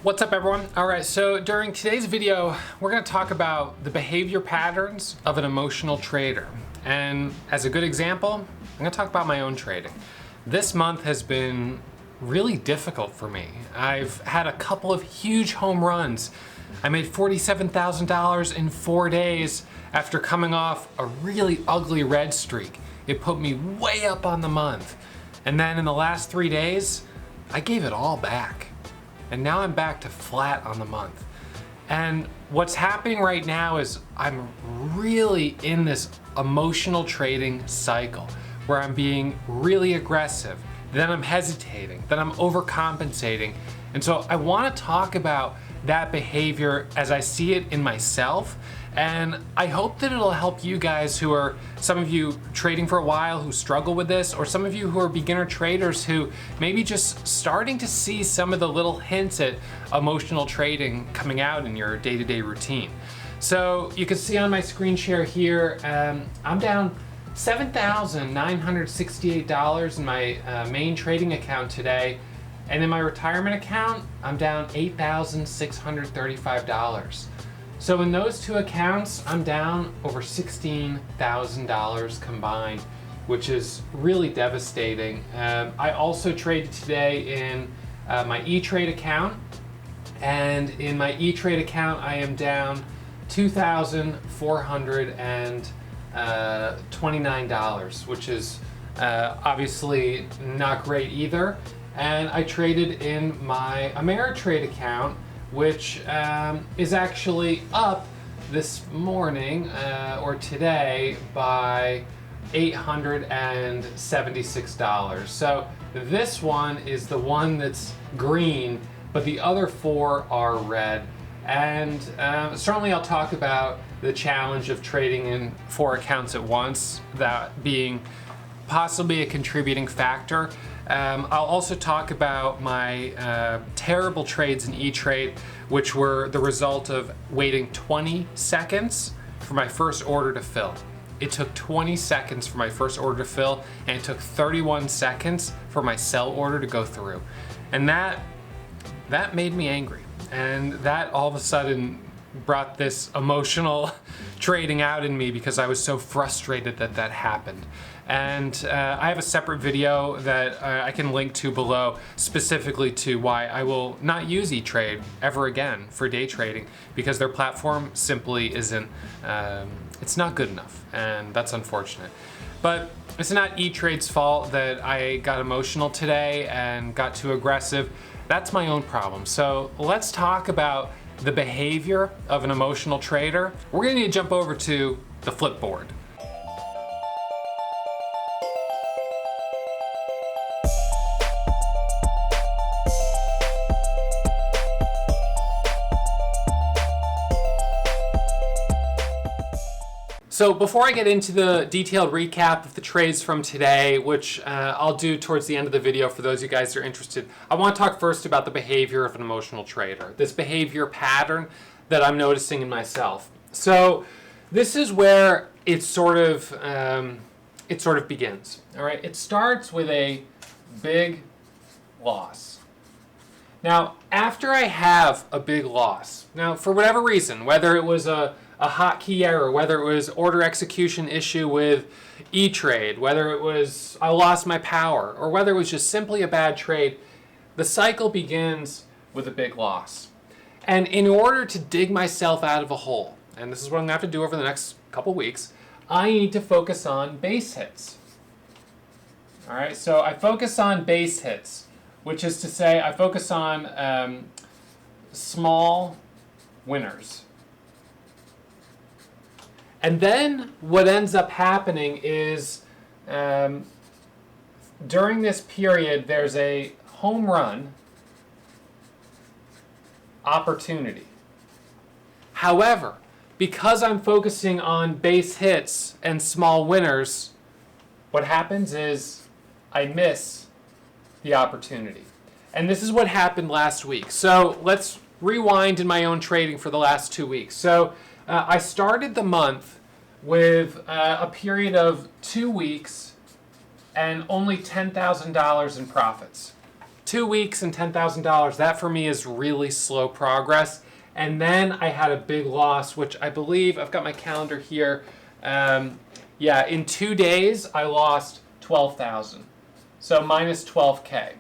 What's up, everyone? All right, so during today's video, we're gonna talk about the behavior patterns of an emotional trader. And as a good example, I'm gonna talk about my own trading. This month has been really difficult for me. I've had a couple of huge home runs. I made $47,000 in 4 days after coming off a really ugly red streak. It put me way up on the month. And then in the last 3 days, I gave it all back. And now I'm back to flat on the month. And what's happening right now is I'm really in this emotional trading cycle where I'm being really aggressive, then I'm hesitating, then I'm overcompensating. And so I want to talk about that behavior as I see it in myself. And I hope that it'll help you guys who are, some of you trading for a while who struggle with this, or some of you who are beginner traders who maybe just starting to see some of the little hints at emotional trading coming out in your day-to-day routine. So you can see on my screen share here, I'm down $7,968 in my main trading account today. And in my retirement account, I'm down $8,635. So in those two accounts, I'm down over $16,000 combined, which is really devastating. I also traded today in my E-Trade account. And in my E-Trade account, I am down $2,429, which is obviously not great either. And I traded in my Ameritrade account, which is actually up this morning or today by $876. So this one is the one that's green, but the other four are red. And certainly I'll talk about the challenge of trading in 4 accounts at once, that being possibly a contributing factor. I'll also talk about my terrible trades in E-Trade, which were the result of waiting 20 seconds for my first order to fill. It took 20 seconds for my first order to fill, and it took 31 seconds for my sell order to go through. And that made me angry. And that all of a sudden brought this emotional trading out in me because I was so frustrated that that happened. And I have a separate video that I can link to below specifically to why I will not use E-Trade ever again for day trading, because their platform simply isn't, it's not good enough, and that's unfortunate. But it's not E-Trade's fault that I got emotional today and got too aggressive. That's my own problem. So let's talk about the behavior of an emotional trader. We're gonna need to jump over to the flip board. So before I get into the detailed recap of the trades from today, which I'll do towards the end of the video for those of you guys that are interested, I want to talk first about the behavior of an emotional trader, this behavior pattern that I'm noticing in myself. So this is where it sort of begins. All right, it starts with a big loss. Now, after I have a big loss, now for whatever reason, whether it was a hotkey error, whether it was order execution issue with E-Trade, whether it was I lost my power, or whether it was just simply a bad trade, the cycle begins with a big loss. And in order to dig myself out of a hole, and this is what I'm gonna have to do over the next couple weeks, I need to focus on base hits. All right, so I focus on base hits, which is to say I focus on small winners. And then what ends up happening is during this period, there's a home run opportunity. However, because I'm focusing on base hits and small winners, what happens is I miss the opportunity. And this is what happened last week. So let's rewind in my own trading for the last 2 weeks. So I started the month with a period of 2 weeks and only $10,000 in profits. 2 weeks and $10,000. That for me is really slow progress. And then I had a big loss, which I believe, I've got my calendar here. Yeah, in 2 days, I lost 12,000. So minus 12K.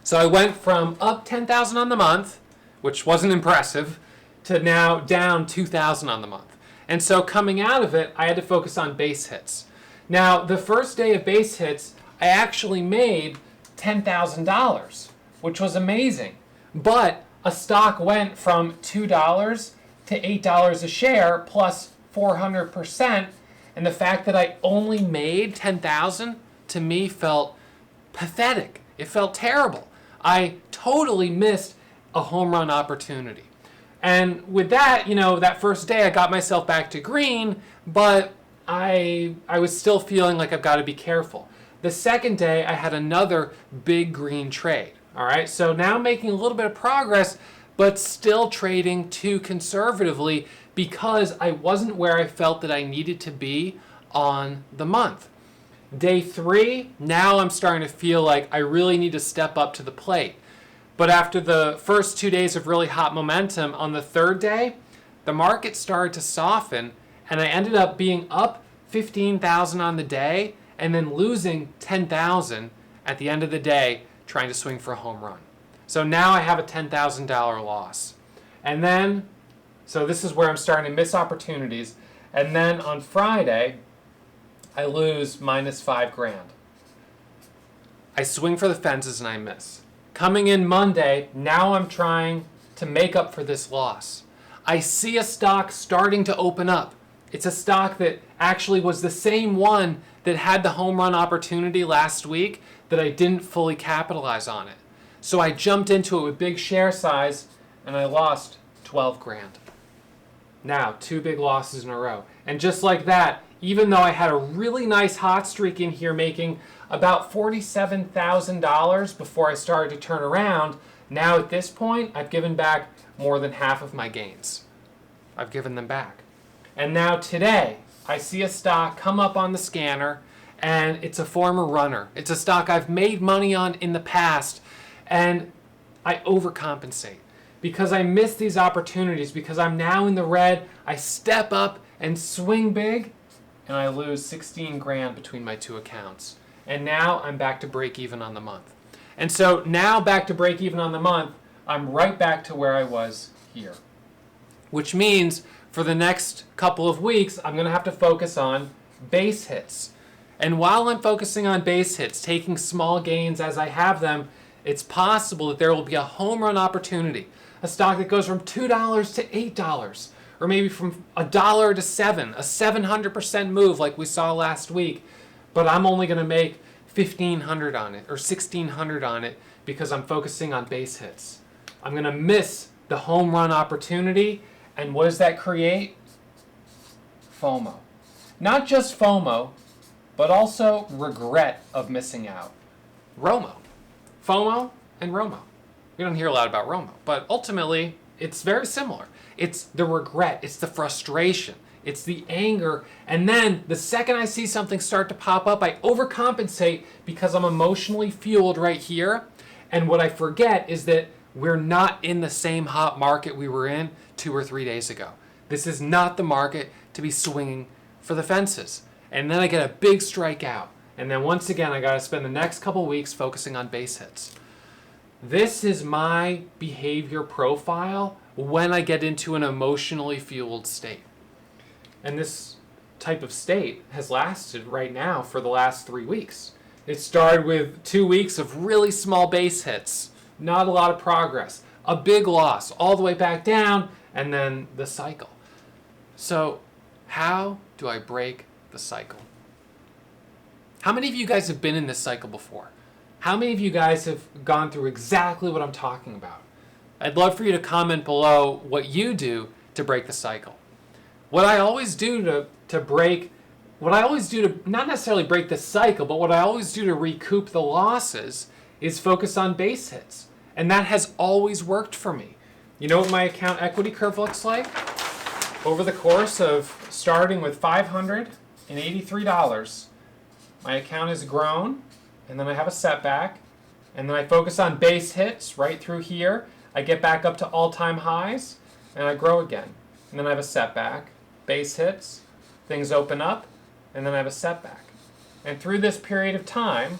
So I went from up 10,000 on the month, which wasn't impressive, to now down 2,000 on the month. And so coming out of it, I had to focus on base hits. Now, the first day of base hits, I actually made $10,000, which was amazing. But a stock went from $2 to $8 a share plus 400%. And the fact that I only made $10,000 to me felt pathetic. It felt terrible. I totally missed a home run opportunity. And with that, that first day I got myself back to green, but I was still feeling like I've got to be careful. The second day I had another big green trade. All right, so now making a little bit of progress, but still trading too conservatively because I wasn't where I felt that I needed to be on the month. Day 3, now I'm starting to feel like I really need to step up to the plate. But after the first 2 days of really hot momentum, on the third day, the market started to soften, and I ended up being up 15,000 on the day and then losing 10,000 at the end of the day trying to swing for a home run. So now I have a $10,000 loss. And then, so this is where I'm starting to miss opportunities. And then on Friday, I lose minus 5 grand. I swing for the fences and I miss. Coming in Monday, now I'm trying to make up for this loss. I see a stock starting to open up. It's a stock that actually was the same one that had the home run opportunity last week that I didn't fully capitalize on it. So I jumped into it with big share size and I lost 12 grand. Now, 2 big losses in a row. And just like that, even though I had a really nice hot streak in here making about $47,000 before I started to turn around, now at this point, I've given back more than half of my gains. I've given them back. And now today, I see a stock come up on the scanner, and it's a former runner. It's a stock I've made money on in the past, and I overcompensate. Because I miss these opportunities, because I'm now in the red, I step up and swing big, and I lose 16 grand between my 2 accounts. And now I'm back to break even on the month. And so now back to break even on the month, I'm right back to where I was here. Which means for the next couple of weeks, I'm going to have to focus on base hits. And while I'm focusing on base hits, taking small gains as I have them, it's possible that there will be a home run opportunity. A stock that goes from $2 to $8, or maybe from $1 to $7, a 700% move like we saw last week. But I'm only going to make $1,500 on it or $1,600 on it because I'm focusing on base hits. I'm going to miss the home run opportunity. And what does that create? FOMO. Not just FOMO, but also regret of missing out. ROMO. FOMO and ROMO. We don't hear a lot about ROMO, but ultimately it's very similar. It's the regret, it's the frustration, it's the anger, and then the second I see something start to pop up, I overcompensate because I'm emotionally fueled right here. And what I forget is that we're not in the same hot market we were in 2 or 3 days ago. This is not the market to be swinging for the fences. And then I get a big strikeout. And then once again, I got to spend the next couple weeks focusing on base hits. This is my behavior profile when I get into an emotionally fueled state. And this type of state has lasted right now for the last 3 weeks. It started with 2 weeks of really small base hits, not a lot of progress, a big loss, all the way back down, and then the cycle. So how do I break the cycle? How many of you guys have been in this cycle before? How many of you guys have gone through exactly what I'm talking about? I'd love for you to comment below what you do to break the cycle. What I always do to not necessarily break the cycle, but what I always do to recoup the losses is focus on base hits. And that has always worked for me. You know what my account equity curve looks like? Over the course of starting with $583, my account has grown, and then I have a setback, And then I focus on base hits right through here. I get back up to all-time highs, and I grow again. And then I have a setback, base hits, things open up, and then I have a setback. And through this period of time,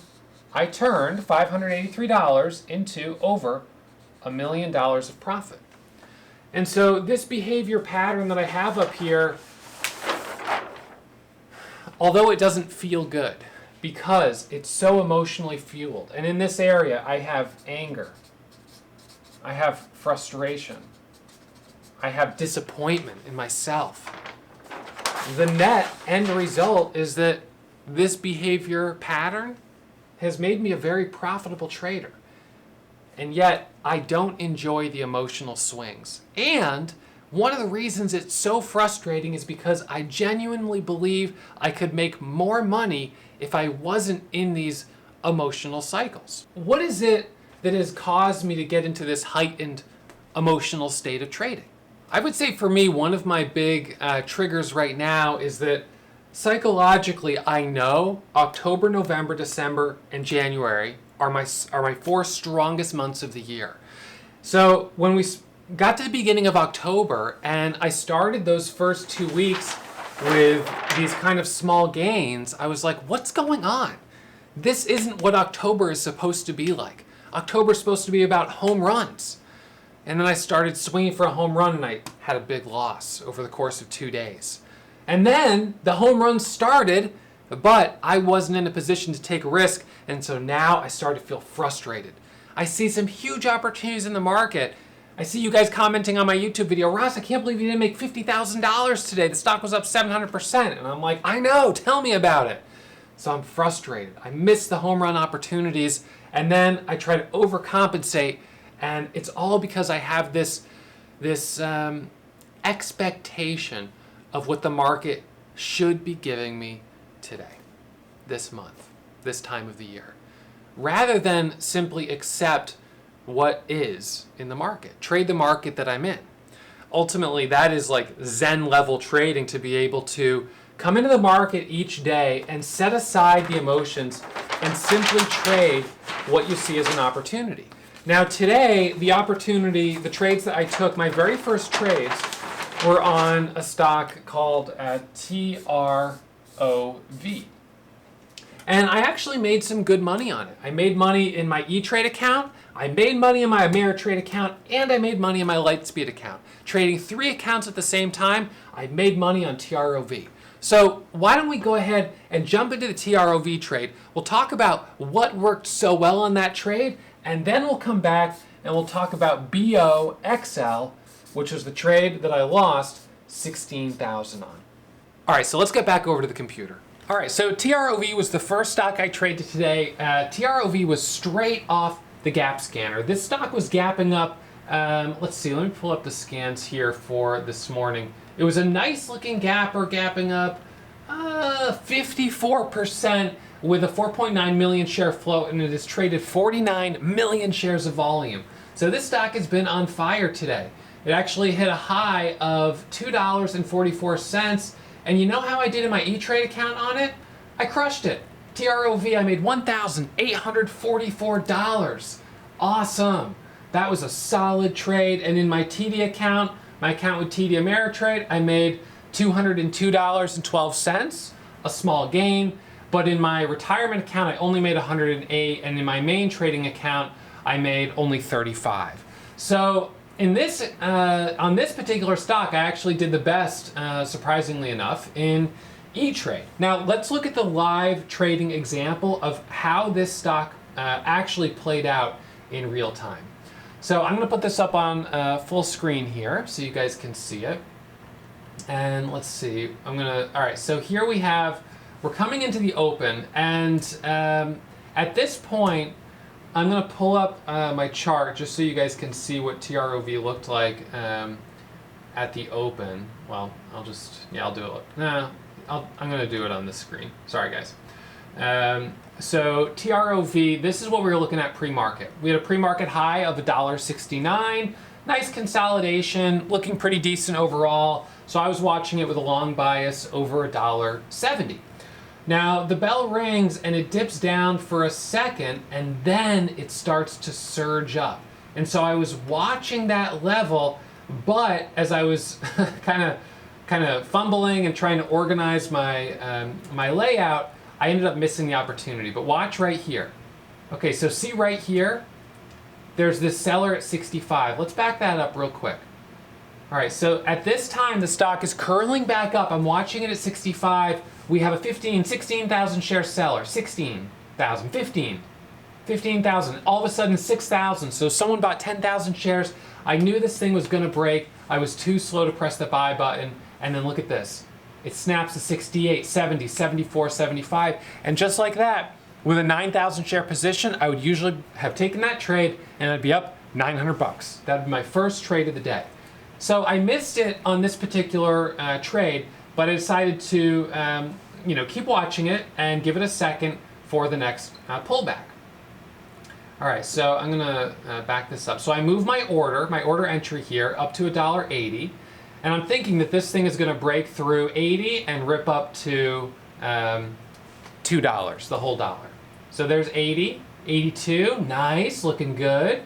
I turned $583 into over $1 million of profit. And so this behavior pattern that I have up here, although it doesn't feel good, because it's so emotionally fueled. And in this area, I have anger. I have frustration. I have disappointment in myself. The net end result is that this behavior pattern has made me a very profitable trader. And yet, I don't enjoy the emotional swings. And one of the reasons it's so frustrating is because I genuinely believe I could make more money if I wasn't in these emotional cycles. What is it that has caused me to get into this heightened emotional state of trading? I would say for me, one of my big triggers right now is that psychologically, I know October, November, December, and January are my 4 strongest months of the year. So when we got to the beginning of October and I started those first 2 weeks with these kind of small gains, I was like, what's going on? This isn't what October is supposed to be like. October is supposed to be about home runs. And then I started swinging for a home run and I had a big loss over the course of 2 days. And then the home runs started, but I wasn't in a position to take a risk, and so now I started to feel frustrated. I see some huge opportunities in the market. I see you guys commenting on my YouTube video, Ross, I can't believe you didn't make $50,000 today. The stock was up 700%. And I'm like, I know, tell me about it. So I'm frustrated. I miss the home run opportunities, and then I try to overcompensate, and it's all because I have this expectation of what the market should be giving me today, this month, this time of the year, rather than simply accept what is in the market, trade the market that I'm in. Ultimately, that is like Zen level trading, to be able to come into the market each day and set aside the emotions and simply trade what you see as an opportunity. Now today, the trades that I took, my very first trades were on a stock called TROV. And I actually made some good money on it. I made money in my E-Trade account, I made money in my Ameritrade account, and I made money in my Lightspeed account. Trading 3 accounts at the same time, I made money on TROV. So why don't we go ahead and jump into the TROV trade. We'll talk about what worked so well on that trade, and then we'll come back and we'll talk about BOXL, which was the trade that I lost $16,000 on. All right, so let's get back over to the computer. All right, so TROV was the first stock I traded today. TROV was straight off the gap scanner. This stock was gapping up, let's see, let me pull up the scans here for this morning. It was a nice looking gapper, gapping up 54% with a 4.9 million share float, and it has traded 49 million shares of volume. So this stock has been on fire today. It actually hit a high of $2.44. And you know how I did in my E-Trade account on it? I crushed it. TROV, I made $1,844. Awesome. That was a solid trade. And in my TD account, my account with TD Ameritrade, I made $202.12, a small gain. But in my retirement account, I only made $108. And in my main trading account, I made only $35. So in this, on this particular stock, I actually did the best, surprisingly enough, in E-Trade. Now let's look at the live trading example of how this stock actually played out in real time. So I'm going to put this up on full screen here so you guys can see it. And let's see, all right, so here we're coming into the open, and at this point, I'm going to pull up my chart just so you guys can see what TROV looked like at the open. Well, I'll do it. I'm going to do it on this screen. Sorry, guys. So TROV, this is what we were looking at pre-market. We had a pre-market high of $1.69. Nice consolidation, looking pretty decent overall. So I was watching it with a long bias over $1.70. Now the bell rings and it dips down for a second and then it starts to surge up. And so I was watching that level, but as I was kind of fumbling and trying to organize my my layout, I ended up missing the opportunity. But watch right here. Okay, so see right here, there's this seller at 65. Let's back that up real quick. All right, so at this time, the stock is curling back up. I'm watching it at 65. We have a 16,000 share seller, 16,000, 15,000, all of a sudden 6,000. So someone bought 10,000 shares. I knew this thing was gonna break. I was too slow to press the buy button. And then look at this. It snaps to 68, 70, 74, 75. And just like that, with a 9,000 share position, I would usually have taken that trade and I'd be up 900 bucks. That'd be my first trade of the day. So I missed it on this particular trade, but I decided to keep watching it and give it a second for the next pullback. All right, so I'm gonna back this up. So I move my order entry here up to $1.80, and I'm thinking that this thing is gonna break through 80 and rip up to $2, the whole dollar. So there's 80, 82, nice, looking good.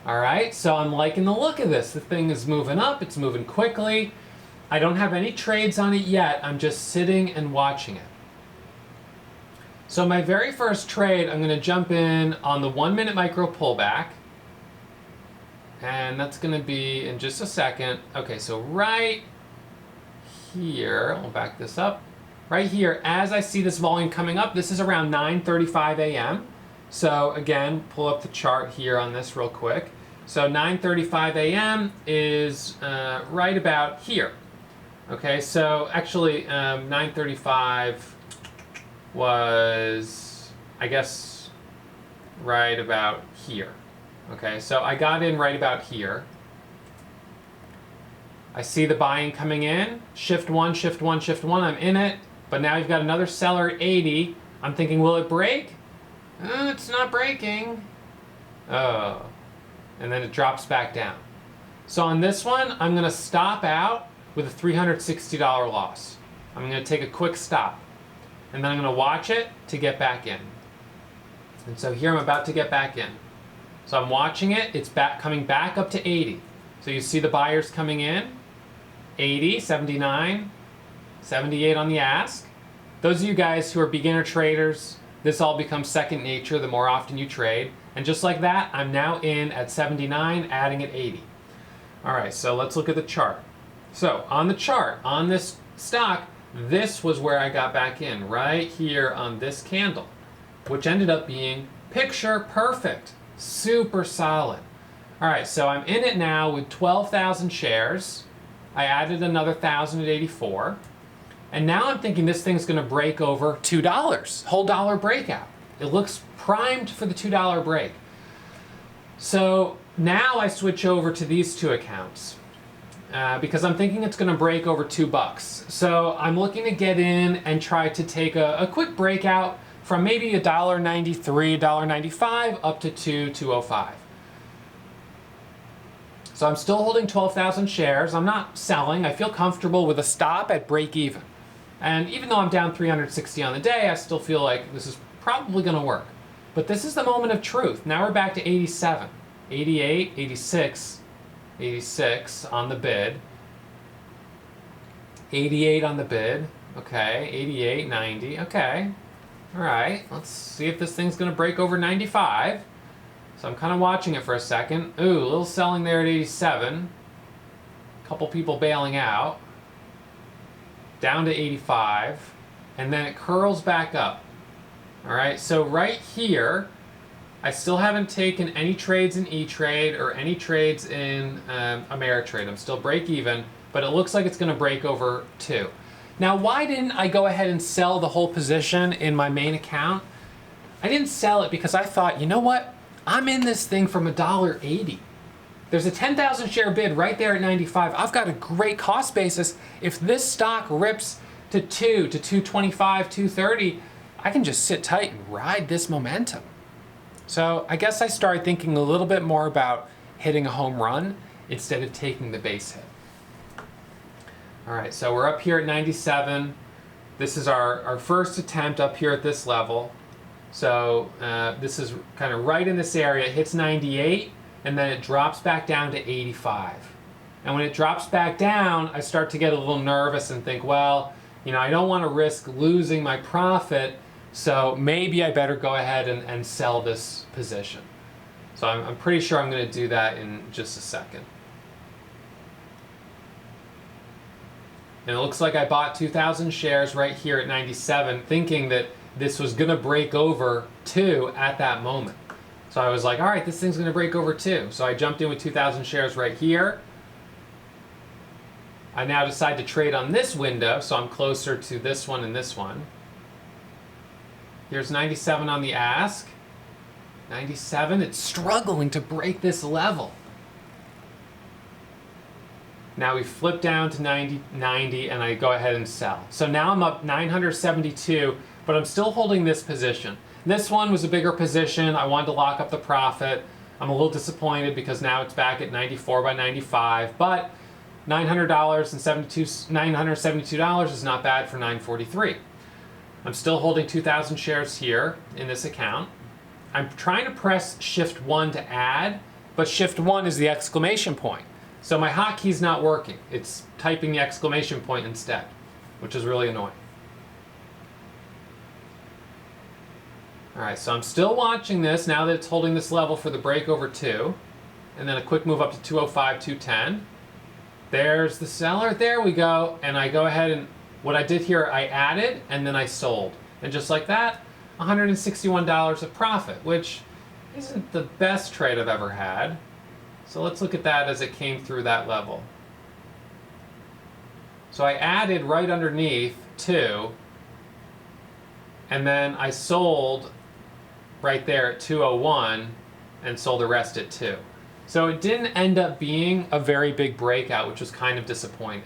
All right, so I'm liking the look of this. The thing is moving up, it's moving quickly. I don't have any trades on it yet. I'm just sitting and watching it. So my very first trade, I'm gonna jump in on the 1 minute micro pullback. And that's gonna be in just a second. Okay, so right here, I'll back this up. Right here, as I see this volume coming up, this is around 9:35 a.m. So again, pull up the chart here on this real quick. So 9:35 a.m. is right about here. Okay, so actually 9:35 was, I guess, right about here. Okay, so I got in right about here. I see the buying coming in, shift one, shift one, shift one, I'm in it, but now you've got another seller at 80. I'm thinking, will it break? It's not breaking. Oh, and then it drops back down. So on this one, I'm gonna stop out with a $360 loss. I'm gonna take a quick stop, and then I'm gonna watch it to get back in. And so here I'm about to get back in. So I'm watching it, it's coming back up to 80. So you see the buyers coming in, 80, 79, 78 on the ask. Those of you guys who are beginner traders, this all becomes second nature the more often you trade. And just like that, I'm now in at 79, adding at 80. All right, so let's look at the chart. So on the chart, on this stock, this was where I got back in, right here on this candle, which ended up being picture perfect, super solid. All right, so I'm in it now with 12,000 shares. I added another 1,000 at 84. And now I'm thinking this thing's gonna break over $2, whole dollar breakout. It looks primed for the $2 break. So now I switch over to these two accounts because I'm thinking it's gonna break over $2. So I'm looking to get in and try to take a quick breakout from maybe $1.93, $1.95 up to $2.05. So I'm still holding 12,000 shares. I'm not selling. I feel comfortable with a stop at break even. And even though I'm down 360 on the day, I still feel like this is probably gonna work. But this is the moment of truth. Now we're back to 87, 88, 86, 86 on the bid, 88 on the bid, okay, 88, 90, okay. All right, let's see if this thing's gonna break over 95. So I'm kind of watching it for a second. Ooh, a little selling there at 87. A couple people bailing out. Down to 85, and then it curls back up. All right, so right here, I still haven't taken any trades in E-Trade or any trades in Ameritrade. I'm still break even, but it looks like it's gonna break over 2. Now, why didn't I go ahead and sell the whole position in my main account? I didn't sell it because I thought, you know what? I'm in this thing from $1.80. There's a 10,000 share bid right there at 95. I've got a great cost basis. If this stock rips to 2 to 225, 230, I can just sit tight and ride this momentum. So I guess I started thinking a little bit more about hitting a home run instead of taking the base hit. All right, so we're up here at 97. This is our first attempt up here at this level. So this is kind of right in this area. It hits 98, and then it drops back down to 85. And when it drops back down, I start to get a little nervous and think, well, I don't want to risk losing my profit, so maybe I better go ahead and sell this position. So I'm pretty sure I'm going to do that in just a second. And it looks like I bought 2,000 shares right here at 97, thinking that this was going to break over 2 at that moment. So I was like, all right, this thing's going to break over 2. So I jumped in with 2,000 shares right here. I now decide to trade on this window, so I'm closer to this one and this one. Here's 97 on the ask. 97, it's struggling to break this level. Now we flip down to 90, and I go ahead and sell. So now I'm up 972, but I'm still holding this position. This one was a bigger position. I wanted to lock up the profit. I'm a little disappointed because now it's back at 94 by 95, but $972 is not bad for 943. I'm still holding 2,000 shares here in this account. I'm trying to press Shift 1 to add, but Shift 1 is the exclamation point. So my hotkey's not working. It's typing the exclamation point instead, which is really annoying. All right, so I'm still watching this now that it's holding this level for the break over 2, and then a quick move up to 205, 210. There's the seller, there we go, and I go ahead and what I did here, I added and then I sold. And just like that, $161 of profit, which isn't the best trade I've ever had. So let's look at that as it came through that level. So I added right underneath 2, and then I sold right there at 201 and sold the rest at 2. So it didn't end up being a very big breakout, which was kind of disappointing.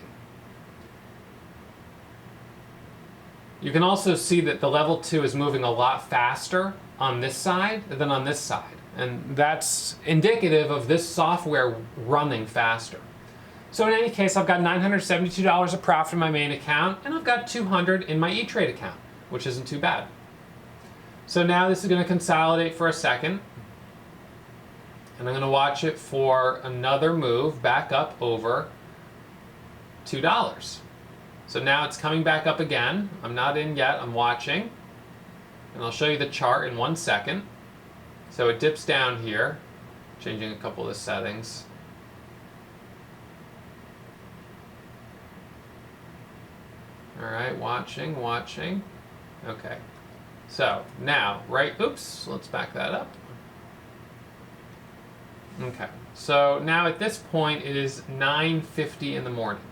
You can also see that the level 2 is moving a lot faster on this side than on this side. And that's indicative of this software running faster. So in any case, I've got $972 of profit in my main account, and I've got $200 in my E-Trade account, which isn't too bad. So now this is going to consolidate for a second. And I'm going to watch it for another move back up over $2. So now it's coming back up again. I'm not in yet, I'm watching. And I'll show you the chart in 1 second. So it dips down here, changing a couple of the settings. All right, watching. Okay. So now, oops, let's back that up. Okay, so now at this point it is 9:50 in the morning.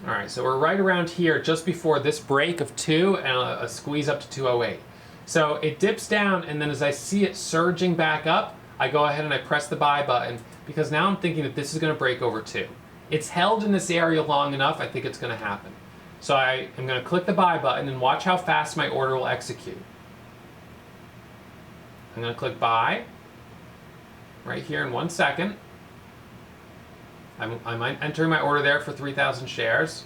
All right, so we're right around here just before this break of 2 and a squeeze up to 208. So it dips down, and then as I see it surging back up, I go ahead and I press the buy button because now I'm thinking that this is going to break over 2. It's held in this area long enough, I think it's going to happen. So I am going to click the buy button and watch how fast my order will execute. I'm going to click buy right here in 1 second. I'm entering my order there for 3,000 shares.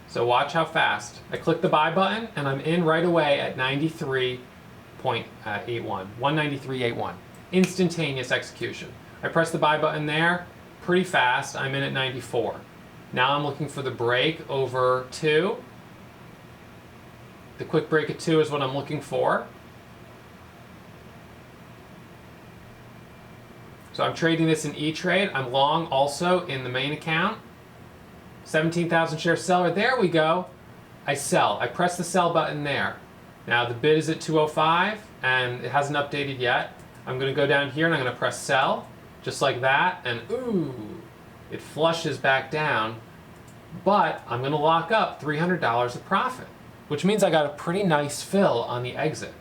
So watch how fast. I click the buy button and I'm in right away at 93.81, 193.81. Instantaneous execution. I press the buy button there, pretty fast, I'm in at 94. Now I'm looking for the break over 2. The quick break at 2 is what I'm looking for. So I'm trading this in E-Trade. I'm long also in the main account. 17,000 share seller. There we go. I sell. I press the sell button there. Now the bid is at 205 and it hasn't updated yet. I'm going to go down here and I'm going to press sell just like that, and ooh, it flushes back down. But I'm going to lock up $300 of profit, which means I got a pretty nice fill on the exit.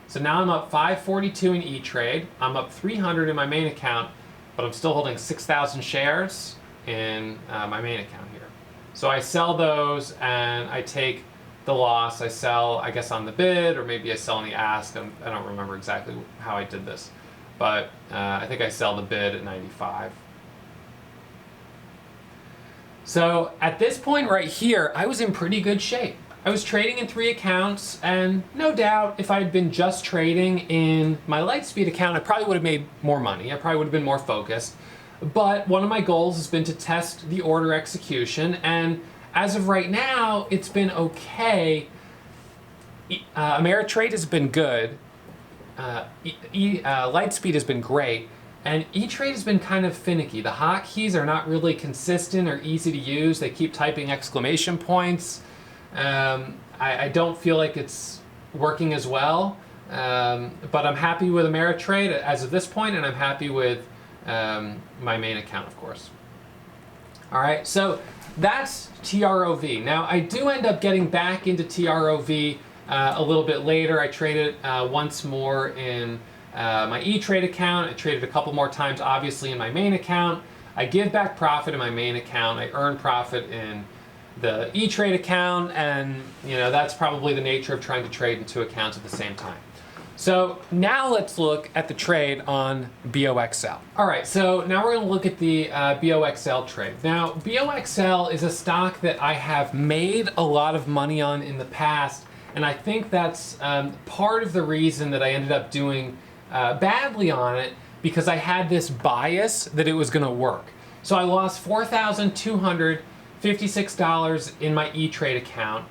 So now I'm up 542 in E-Trade. I'm up 300 in my main account, but I'm still holding 6,000 shares in my main account here. So I sell those and I take the loss. I sell, I guess, on the bid, or maybe I sell on the ask. I don't remember exactly how I did this, but I think I sell the bid at 95. So at this point right here, I was in pretty good shape. I was trading in 3 accounts, and no doubt if I had been just trading in my Lightspeed account, I probably would have made more money. I probably would have been more focused. But one of my goals has been to test the order execution, and as of right now, it's been okay. Ameritrade has been good. Lightspeed has been great. And E-Trade has been kind of finicky. The hotkeys are not really consistent or easy to use. They keep typing exclamation points. I don't feel like it's working as well. But I'm happy with Ameritrade as of this point, and I'm happy with my main account, of course. All right, so that's TROV. Now, I do end up getting back into TROV a little bit later. I traded once more in my E-Trade account. I traded a couple more times, obviously, in my main account. I give back profit in my main account. I earn profit in the E-Trade account, and that's probably the nature of trying to trade in 2 accounts at the same time. So now let's look at the trade on BOXL. All right, so now we're going to look at the BOXL trade. Now, BOXL is a stock that I have made a lot of money on in the past, and I think that's part of the reason that I ended up doing badly on it, because I had this bias that it was going to work. So I lost $4,256 in my E-Trade account.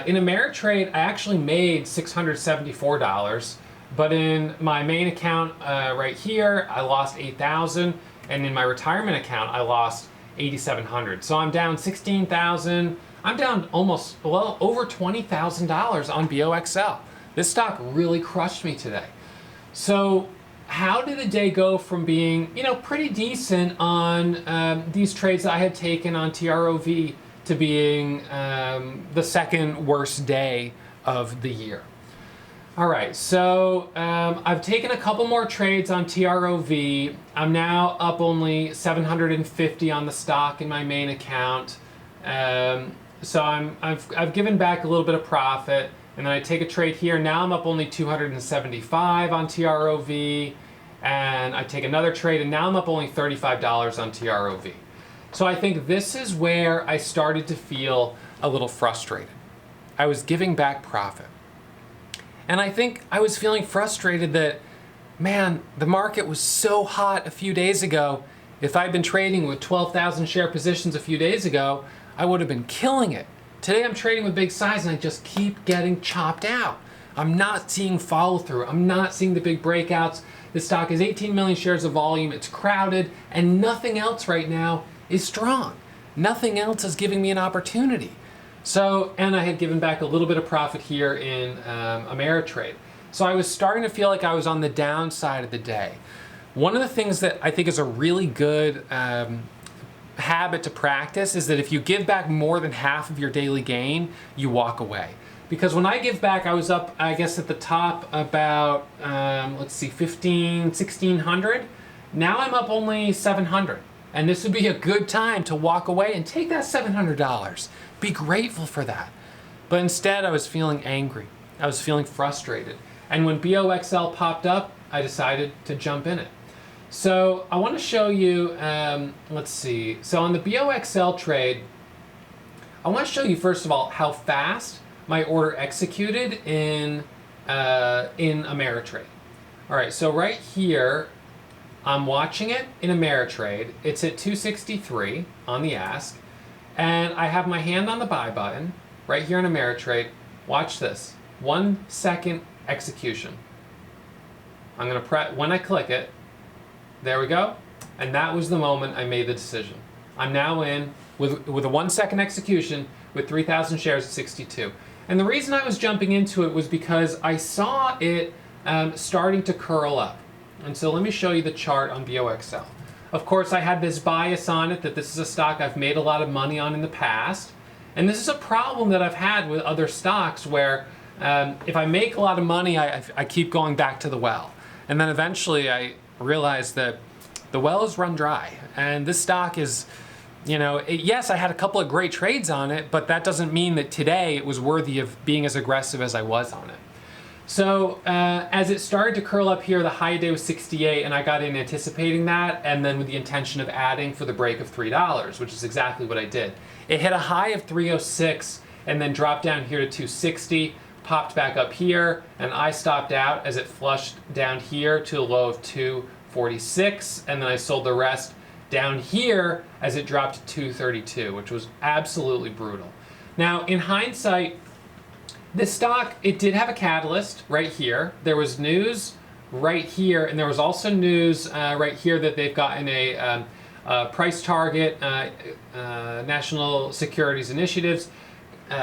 In Ameritrade, I actually made $674, but in my main account right here, I lost $8,000, and in my retirement account, I lost $8,700. So I'm down $16,000. I'm down almost, well, over $20,000 on BOXL. This stock really crushed me today. So how did the day go from being, pretty decent on these trades that I had taken on TROV to being the second worst day of the year? All right, so I've taken a couple more trades on TROV. I'm now up only $750 on the stock in my main account. So I've given back a little bit of profit, and then I take a trade here. Now I'm up only $275 on TROV, and I take another trade, and now I'm up only $35 on TROV. So I think this is where I started to feel a little frustrated. I was giving back profit. And I think I was feeling frustrated that, man, the market was so hot a few days ago. If I'd been trading with 12,000 share positions a few days ago, I would have been killing it. Today I'm trading with big size, and I just keep getting chopped out. I'm not seeing follow through. I'm not seeing the big breakouts. The stock is 18 million shares of volume. It's crowded, and nothing else right now is strong. Nothing else is giving me an opportunity. So, and I had given back a little bit of profit here in Ameritrade. So I was starting to feel like I was on the downside of the day. One of the things that I think is a really good habit to practice is that if you give back more than half of your daily gain, you walk away. Because when I give back, I was up, I guess at the top about, let's see, 1,600. Now I'm up only 700. And this would be a good time to walk away and take that $700. Be grateful for that. But instead, I was feeling angry. I was feeling frustrated. And when BOXL popped up, I decided to jump in it. So I want to show you, let's see. So on the BOXL trade, I want to show you, first of all, how fast my order executed in Ameritrade. All right, so right here, I'm watching it in Ameritrade. It's at 263 on the ask, and I have my hand on the buy button right here in Ameritrade. Watch this. 1 second execution. I'm going to press, when I click it, there we go. And that was the moment I made the decision. I'm now in with a 1 second execution with 3,000 shares at 62. And the reason I was jumping into it was because I saw it starting to curl up. And so let me show you the chart on BOXL. Of course, I had this bias on it that this is a stock I've made a lot of money on in the past. And this is a problem that I've had with other stocks where if I make a lot of money, I keep going back to the well. And then eventually I realized that the well is run dry. And this stock is, yes, I had a couple of great trades on it, but that doesn't mean that today it was worthy of being as aggressive as I was on it. So as it started to curl up here, the high day was 68, and I got in anticipating that, and then with the intention of adding for the break of $3, which is exactly what I did. It hit a high of 306, and then dropped down here to 260, popped back up here, and I stopped out as it flushed down here to a low of 246, and then I sold the rest down here as it dropped to 232, which was absolutely brutal. Now, in hindsight, this stock, it did have a catalyst right here. There was news right here, and there was also news right here that they've gotten a price target. National Securities Initiatives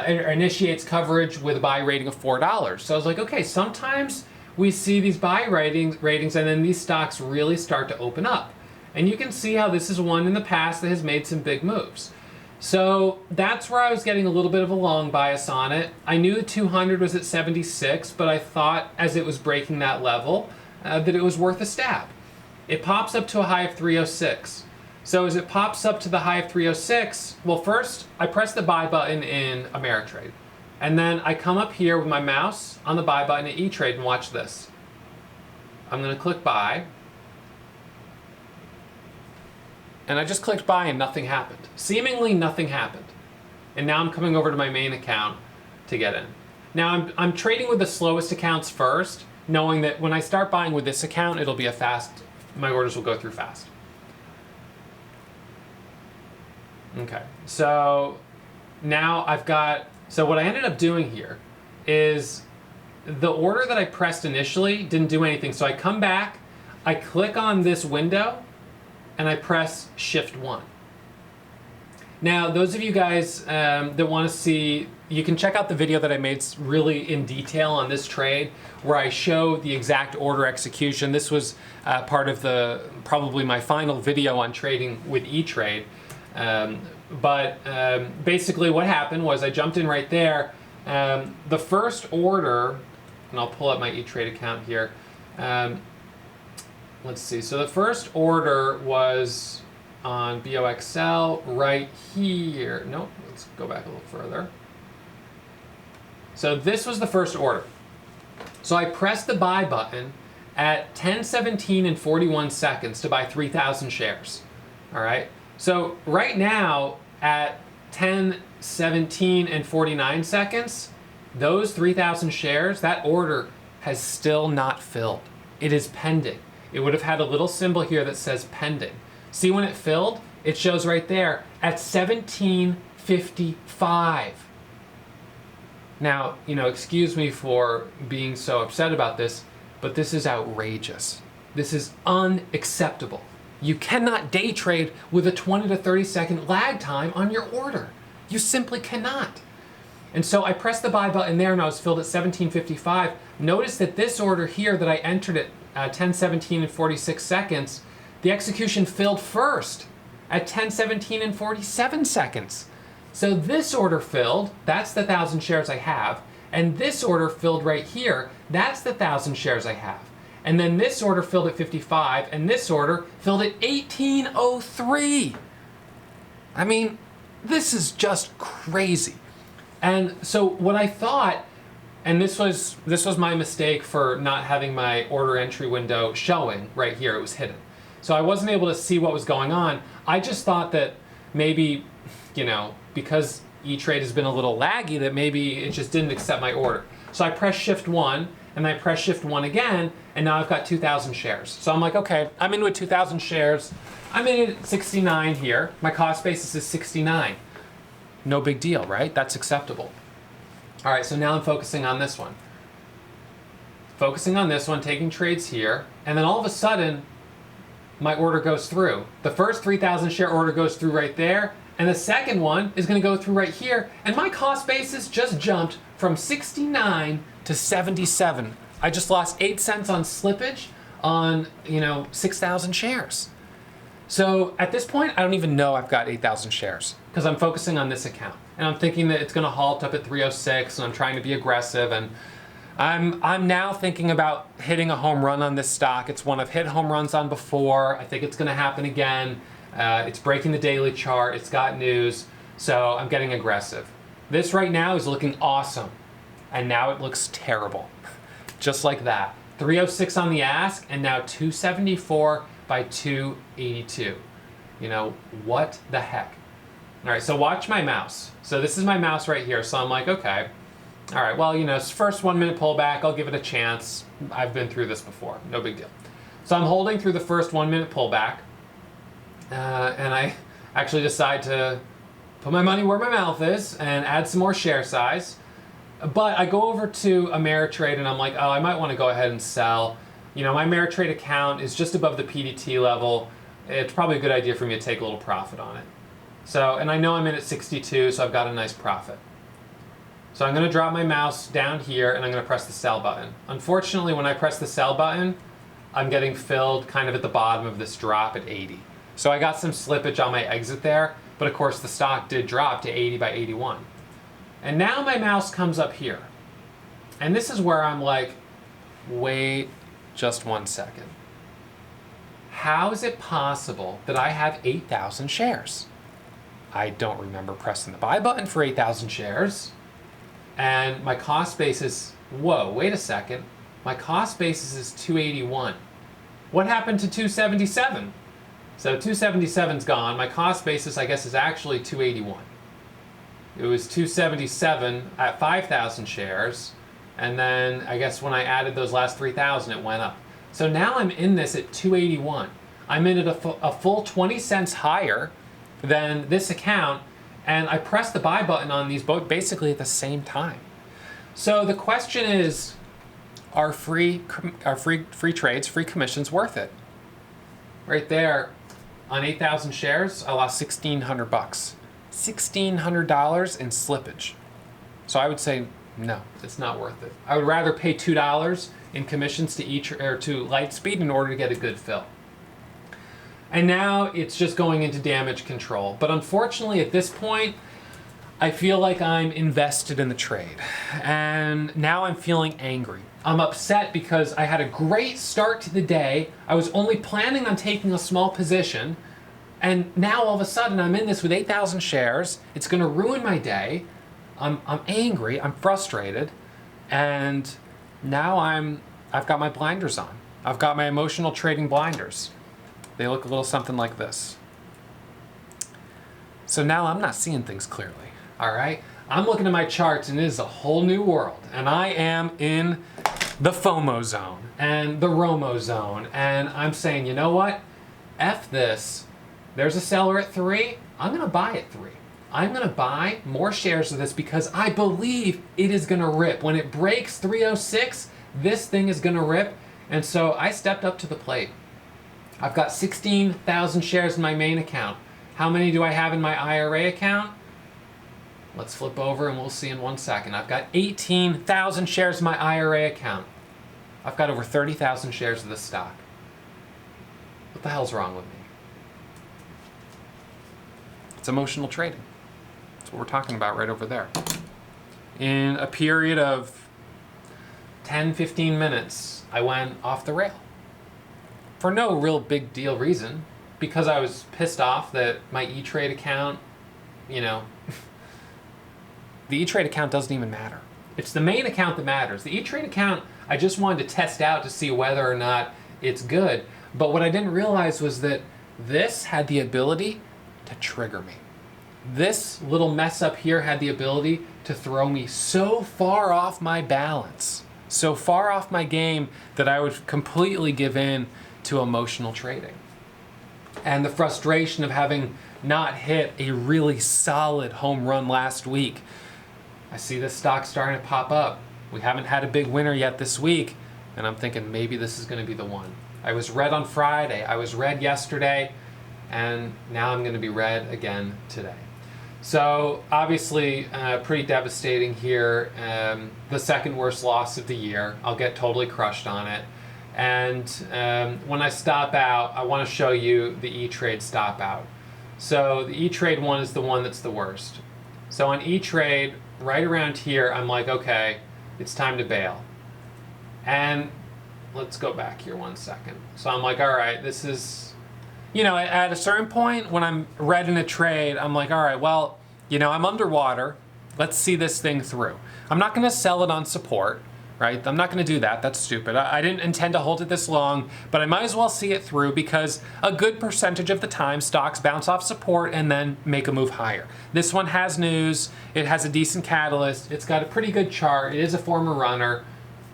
initiates coverage with a buy rating of $4. So I was like, okay, sometimes we see these buy ratings and then these stocks really start to open up. And you can see how this is one in the past that has made some big moves. So that's where I was getting a little bit of a long bias on it. I knew the 200 was at 76, but I thought as it was breaking that level that it was worth a stab. It pops up to a high of 306. So as it pops up to the high of 306, well, first I press the buy button in Ameritrade. And then I come up here with my mouse on the buy button at E-Trade and watch this. I'm going to click buy. And I just clicked buy and nothing happened. Seemingly nothing happened. And now I'm coming over to my main account to get in. Now I'm trading with the slowest accounts first, knowing that when I start buying with this account, it'll be my orders will go through fast. Okay, so now so what I ended up doing here is the order that I pressed initially didn't do anything. So I come back, I click on this window, and I press Shift 1. Now, those of you guys that want to see, you can check out the video that I made really in detail on this trade where I show the exact order execution. This was part of probably my final video on trading with E-Trade. Basically what happened was I jumped in right there. The first order, and I'll pull up my E-Trade account here. Let's see, so the first order was on BOXL right here. Nope, let's go back a little further. So this was the first order. So I pressed the buy button at 10:17 and 41 seconds to buy 3,000 shares. All right. So right now at 10:17 and 49 seconds, those 3,000 shares, that order has still not filled. It is pending. It would have had a little symbol here that says pending. See when it filled? It shows right there at 17:55. Now, excuse me for being so upset about this, but this is outrageous. This is unacceptable. You cannot day trade with a 20 to 30 second lag time on your order. You simply cannot. And so I pressed the buy button there and I was filled at 17:55. Notice that this order here that I entered at 10:17 and 46 seconds, the execution filled first at 10:17 and 47 seconds. So this order filled, that's the 1,000 shares I have, and this order filled right here, that's the 1,000 shares I have. And then this order filled at 55, and this order filled at 18:03. I mean, this is just crazy. And so what I thought, and this was my mistake for not having my order entry window showing right here, it was hidden. So I wasn't able to see what was going on. I just thought that maybe, because E-Trade has been a little laggy, that maybe it just didn't accept my order. So I pressed Shift 1, and I pressed Shift 1 again, and now I've got 2,000 shares. So I'm like, okay, I'm in with 2,000 shares. I'm in at 69 here. My cost basis is 69. No big deal, right? That's acceptable. All right, so now I'm focusing on this one. Focusing on this one, taking trades here, and then all of a sudden, my order goes through. The first 3,000 share order goes through right there, and the second one is going to go through right here, and my cost basis just jumped from 69 to 77. I just lost 8 cents on slippage on, 6,000 shares. So at this point, I don't even know I've got 8,000 shares because I'm focusing on this account. And I'm thinking that it's going to halt up at 306, and I'm trying to be aggressive, and I'm now thinking about hitting a home run on this stock. It's one I've hit home runs on before. I think it's going to happen again. It's breaking the daily chart. It's got news. So I'm getting aggressive. This right now is looking awesome. And now it looks terrible. Just like that. 306 on the ask, and now 274 by 282. What the heck? All right, so watch my mouse. So this is my mouse right here. So I'm like, okay, all right, well, you know, first 1 minute pullback, I'll give it a chance. I've been through this before, no big deal. So I'm holding through the first 1 minute pullback, and I actually decide to put my money where my mouth is and add some more share size. But I go over to Ameritrade and I'm like, oh, I might want to go ahead and sell. You know, my Ameritrade account is just above the PDT level. It's probably a good idea for me to take a little profit on it. So, and I know I'm in at 62, so I've got a nice profit. So I'm going to drop my mouse down here and I'm going to press the sell button. Unfortunately, when I press the sell button, I'm getting filled kind of at the bottom of this drop at 80. So I got some slippage on my exit there, but of course the stock did drop to 80 by 81. And now my mouse comes up here. And this is where I'm like, wait just 1 second. How is it possible that I have 8,000 shares? I don't remember pressing the buy button for 8,000 shares. And my cost basis, whoa, wait a second. My cost basis is 281. What happened to 277? So 277's gone. My cost basis, I guess, is actually 281. It was 277 at 5,000 shares. And then I guess when I added those last 3,000, it went up. So now I'm in this at 281. I'm in at a full 20 cents higher than this account, and I pressed the buy button on these both basically at the same time. So the question is, are free trades, free commissions worth it? Right there, on 8,000 shares, I lost $1,600 bucks. $1,600 in slippage. So I would say, no, it's not worth it. I would rather pay $2 in commissions to to Lightspeed in order to get a good fill. And now it's just going into damage control. But unfortunately, at this point, I feel like I'm invested in the trade. And now I'm feeling angry. I'm upset because I had a great start to the day. I was only planning on taking a small position. And now all of a sudden I'm in this with 8,000 shares. It's going to ruin my day. I'm angry. I'm frustrated. And now I've got my blinders on. I've got my emotional trading blinders. They look a little something like this. So now I'm not seeing things clearly, all right? I'm looking at my charts and it is a whole new world. And I am in the FOMO zone and the ROMO zone. And I'm saying, you know what? F this. There's a seller at 3. I'm gonna buy at 3. I'm gonna buy more shares of this because I believe it is gonna rip. When it breaks 306, this thing is gonna rip. And so I stepped up to the plate. I've got 16,000 shares in my main account. How many do I have in my IRA account? Let's flip over and we'll see in 1 second. I've got 18,000 shares in my IRA account. I've got over 30,000 shares of this stock. What the hell's wrong with me? It's emotional trading. That's what we're talking about right over there. In a period of 10, 15 minutes, I went off the rail. For no real big deal reason, because I was pissed off that my E-Trade account, you know, the E-Trade account doesn't even matter. It's the main account that matters. The E-Trade account, I just wanted to test out to see whether or not it's good. But what I didn't realize was that this had the ability to trigger me. This little mess up here had the ability to throw me so far off my balance, so far off my game that I would completely give in to emotional trading. And the frustration of having not hit a really solid home run last week. I see this stock starting to pop up. We haven't had a big winner yet this week, and I'm thinking maybe this is going to be the one. I was red on Friday, I was red yesterday, and now I'm going to be red again today. So obviously pretty devastating here. The second worst loss of the year. I'll get totally crushed on it. And when I stop out, I want to show you the E-Trade stop out. So the E-Trade one is the one that's the worst. So on E-Trade, right around here, I'm like, okay, it's time to bail. And let's go back here 1 second. So I'm like, all right, this is, you know, at a certain point when I'm red in a trade, I'm like, all right, well, you know, I'm underwater. Let's see this thing through. I'm not going to sell it on support. right? I'm not going to do that. That's stupid. I didn't intend to hold it this long, but I might as well see it through because a good percentage of the time stocks bounce off support and then make a move higher. This one has news. It has a decent catalyst. It's got a pretty good chart. It is a former runner.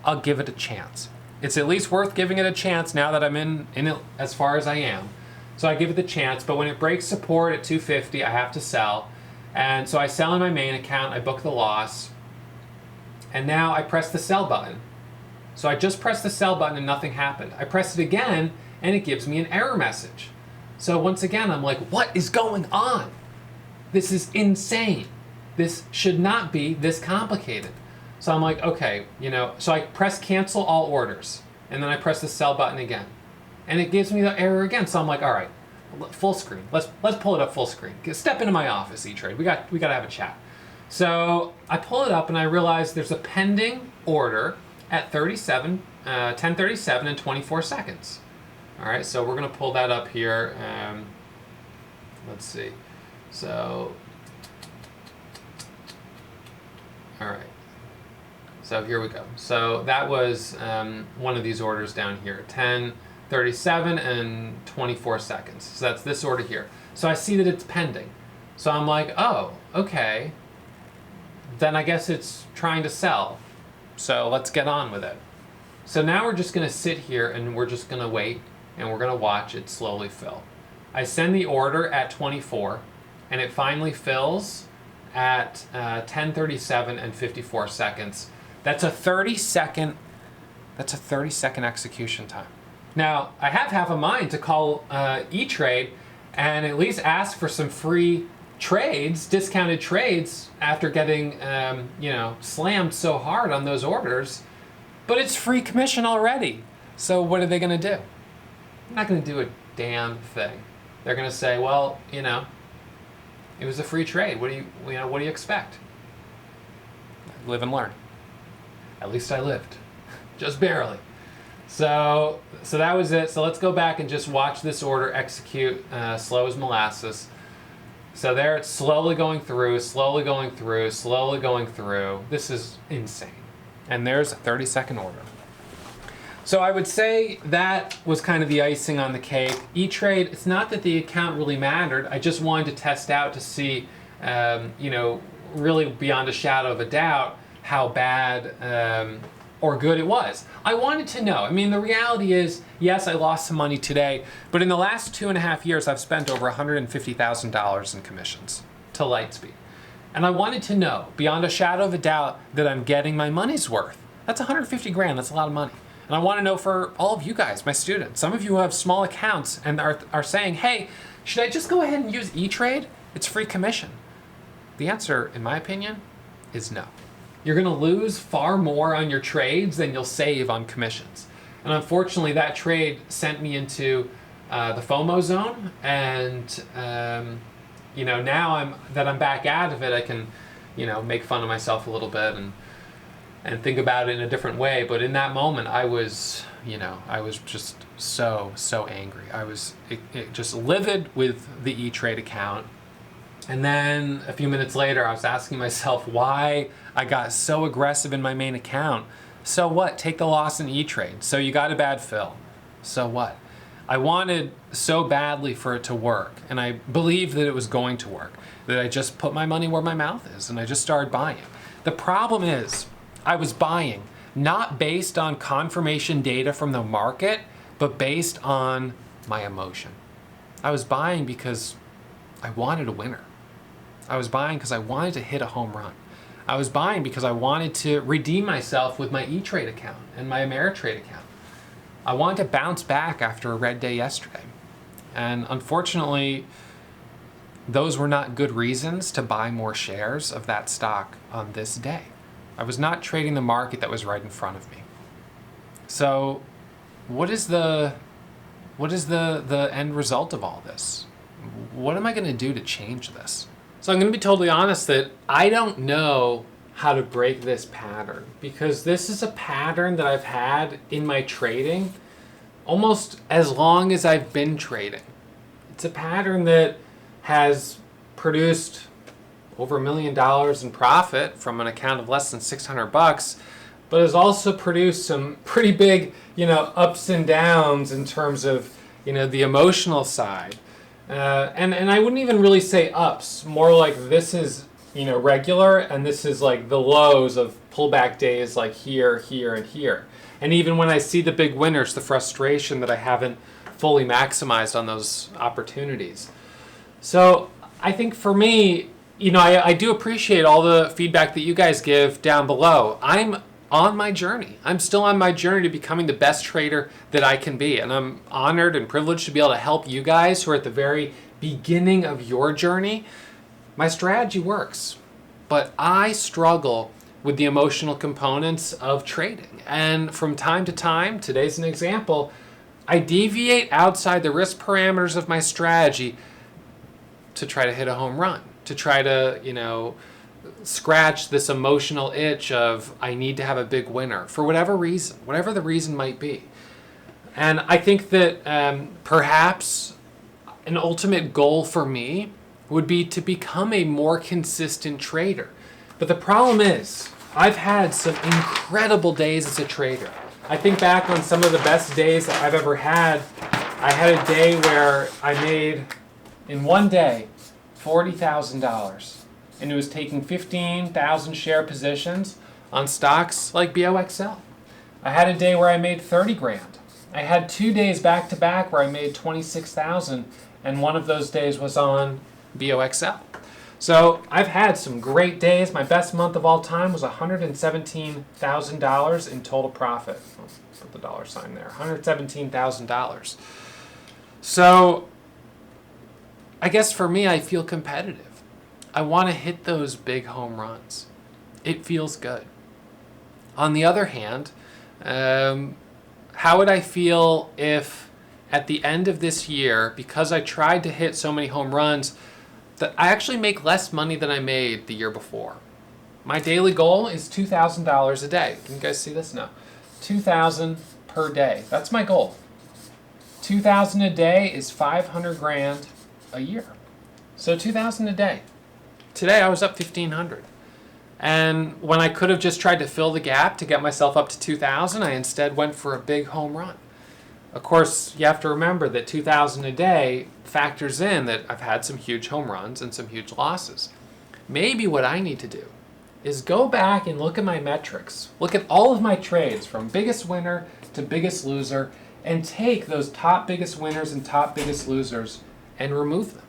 I'll give it a chance. It's at least worth giving it a chance now that I'm in it as far as I am. So I give it the chance, but when it breaks support at 250, I have to sell. And so I sell in my main account, I book the loss, and now I press the sell button. So I just pressed the sell button and nothing happened. I press it again and it gives me an error message. So once again, I'm like, what is going on? This is insane. This should not be this complicated. So I'm like, okay, so I press cancel all orders and then I press the sell button again. And it gives me the error again. So I'm like, all right, full screen. Let's pull it up full screen. Step into my office, E-Trade. We got to have a chat. So I pull it up and I realize there's a pending order at 10:37 and 24 seconds. All right, so we're gonna pull that up here. Let's see. So, all right. So here we go. So that was one of these orders down here, 10:37 and 24 seconds. So that's this order here. So I see that it's pending. So I'm like, oh, okay. Then I guess it's trying to sell. So let's get on with it. So now we're just gonna sit here and we're just gonna wait and we're gonna watch it slowly fill. I send the order at 24 and it finally fills at 10:37 and 54 seconds. That's a 30-second execution time. Now, I have half a mind to call E-Trade and at least ask for some free trades, discounted trades, after getting slammed so hard on those orders, but it's free commission already. So what are they going to do? They're not going to do a damn thing. They're going to say, well, it was a free trade. What do you expect? Live and learn. At least I lived, just barely. So that was it. So let's go back and just watch this order execute, slow as molasses. So there it's slowly going through, slowly going through, slowly going through. This is insane. And there's a 30-second order. So I would say that was kind of the icing on the cake. E-Trade, it's not that the account really mattered. I just wanted to test out to see, really beyond a shadow of a doubt, how bad or good it was. I wanted to know. I mean, the reality is, yes, I lost some money today, but in the last 2.5 years, I've spent over $150,000 in commissions to Lightspeed. And I wanted to know, beyond a shadow of a doubt, that I'm getting my money's worth. That's 150 grand, that's a lot of money. And I want to know for all of you guys, my students, some of you who have small accounts and are saying, hey, should I just go ahead and use E-Trade? It's free commission. The answer, in my opinion, is no. You're going to lose far more on your trades than you'll save on commissions. And unfortunately, that trade sent me into the FOMO zone. And, now I'm back out of it, I can, make fun of myself a little bit and think about it in a different way. But in that moment, I was just so angry. I was just livid with the E-Trade account. And then a few minutes later, I was asking myself why I got so aggressive in my main account. So what? Take the loss in E-Trade. So you got a bad fill. So what? I wanted so badly for it to work, and I believed that it was going to work, that I just put my money where my mouth is, and I just started buying. The problem is, I was buying not based on confirmation data from the market, but based on my emotion. I was buying because I wanted a winner. I was buying because I wanted to hit a home run. I was buying because I wanted to redeem myself with my E-Trade account and my Ameritrade account. I wanted to bounce back after a red day yesterday. And unfortunately, those were not good reasons to buy more shares of that stock on this day. I was not trading the market that was right in front of me. So what is the end result of all this? What am I going to do to change this? So I'm going to be totally honest that I don't know how to break this pattern, because this is a pattern that I've had in my trading almost as long as I've been trading. It's a pattern that has produced over $1 million in profit from an account of less than $600, but has also produced some pretty big, ups and downs in terms of, the emotional side. And I wouldn't even really say ups, more like this is, regular, and this is like the lows of pullback days like here, here, and here. And even when I see the big winners, the frustration that I haven't fully maximized on those opportunities. So I think for me, I do appreciate all the feedback that you guys give down below. I'm on my journey. I'm still on my journey to becoming the best trader that I can be. And I'm honored and privileged to be able to help you guys who are at the very beginning of your journey. My strategy works, but I struggle with the emotional components of trading. And from time to time, today's an example, I deviate outside the risk parameters of my strategy to try to hit a home run, to try to, scratch this emotional itch of I need to have a big winner for whatever reason, whatever the reason might be. And I think that perhaps an ultimate goal for me would be to become a more consistent trader. But the problem is, I've had some incredible days as a trader. I think back on some of the best days that I've ever had. I had a day where I made, in one day, $40,000. And it was taking 15,000 share positions on stocks like BOXL. I had a day where I made 30 grand. I had 2 days back to back where I made 26,000, and one of those days was on BOXL. So I've had some great days. My best month of all time was $117,000 in total profit. I'll put the dollar sign there, $117,000. So I guess for me, I feel competitive. I want to hit those big home runs. It feels good. On the other hand, how would I feel if at the end of this year, because I tried to hit so many home runs, that I actually make less money than I made the year before? My daily goal is $2,000 a day. Can you guys see this? No. $2,000 per day. That's my goal. $2,000 a day is 500 grand a year. So $2,000 a day. Today I was up 1,500. And when I could have just tried to fill the gap to get myself up to 2,000, I instead went for a big home run. Of course, you have to remember that 2,000 a day factors in that I've had some huge home runs and some huge losses. Maybe what I need to do is go back and look at my metrics, look at all of my trades from biggest winner to biggest loser, and take those top biggest winners and top biggest losers and remove them.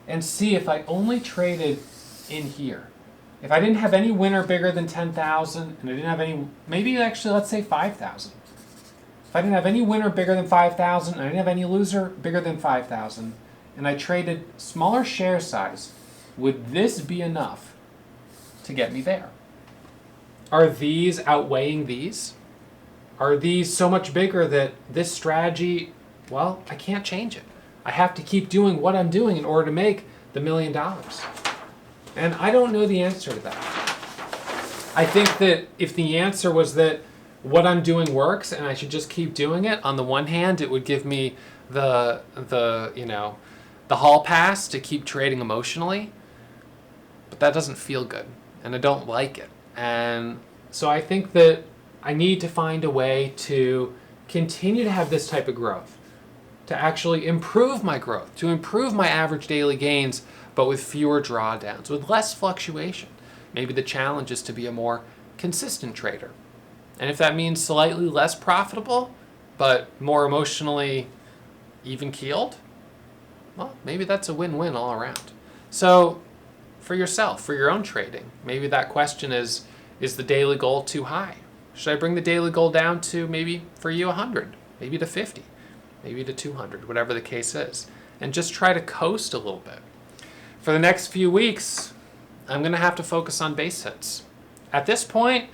And see if I only traded in here. If I didn't have any winner bigger than 10,000, and I didn't have any, maybe actually let's say 5,000. If I didn't have any winner bigger than 5,000, and I didn't have any loser bigger than 5,000, and I traded smaller share size, would this be enough to get me there? Are these outweighing these? Are these so much bigger that this strategy, well, I can't change it. I have to keep doing what I'm doing in order to make the $1 million. And I don't know the answer to that. I think that if the answer was that what I'm doing works and I should just keep doing it, on the one hand, it would give me the hall pass to keep trading emotionally, but that doesn't feel good and I don't like it. And so I think that I need to find a way to continue to have this type of growth, to actually improve my growth, to improve my average daily gains, but with fewer drawdowns, with less fluctuation. Maybe the challenge is to be a more consistent trader. And if that means slightly less profitable, but more emotionally even-keeled, well, maybe that's a win-win all around. So for yourself, for your own trading, maybe that question is the daily goal too high? Should I bring the daily goal down to maybe for you 100, maybe to 50, maybe to 200, whatever the case is, and just try to coast a little bit? For the next few weeks, I'm going to have to focus on base hits. At this point,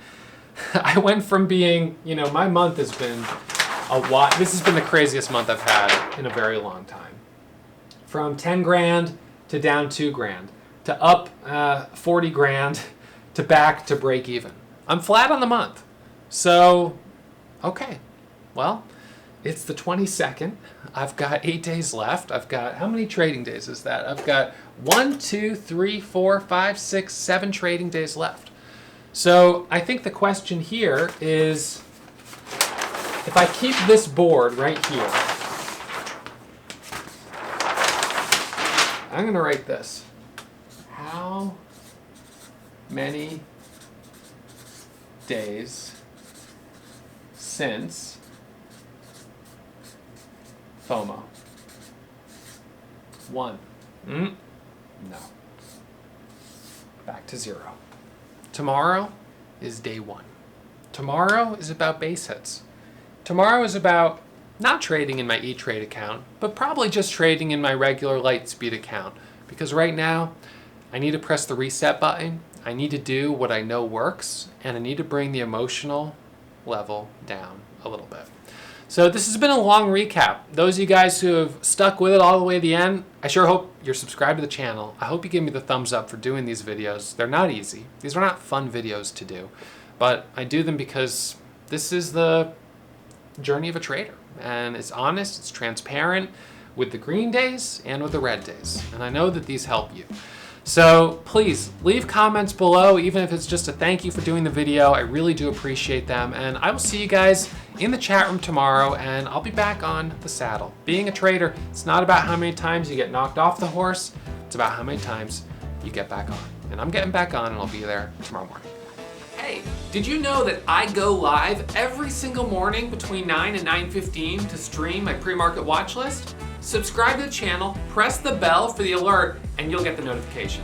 I went from being, my month has been this has been the craziest month I've had in a very long time. From 10 grand to down 2 grand, to up 40 grand, to back to break even. I'm flat on the month. So, okay, well, it's the 22nd. I've got 8 days left. I've got, how many trading days is that? I've got 1, 2, 3, 4, 5, 6, 7 trading days left. So I think the question here is, if I keep this board right here, I'm going to write this. How many days since FOMO? 1. No. Back to 0. Tomorrow is day 1. Tomorrow is about base hits. Tomorrow is about not trading in my E-Trade account, but probably just trading in my regular Lightspeed account. Because right now, I need to press the reset button. I need to do what I know works, and I need to bring the emotional level down a little bit. So this has been a long recap. Those of you guys who have stuck with it all the way to the end, I sure hope you're subscribed to the channel. I hope you give me the thumbs up for doing these videos. They're not easy. These are not fun videos to do, but I do them because this is the journey of a trader, and it's honest, it's transparent, with the green days and with the red days, and I know that these help you. So please leave comments below, even if it's just a thank you for doing the video. I really do appreciate them, and I will see you guys in the chat room tomorrow, and I'll be back on the saddle. Being a trader, it's not about how many times you get knocked off the horse, it's about how many times you get back on. And I'm getting back on, and I'll be there tomorrow morning. Hey, did you know that I go live every single morning between 9 and 9:15 to stream my pre-market watch list? Subscribe to the channel, press the bell for the alert, and you'll get the notification.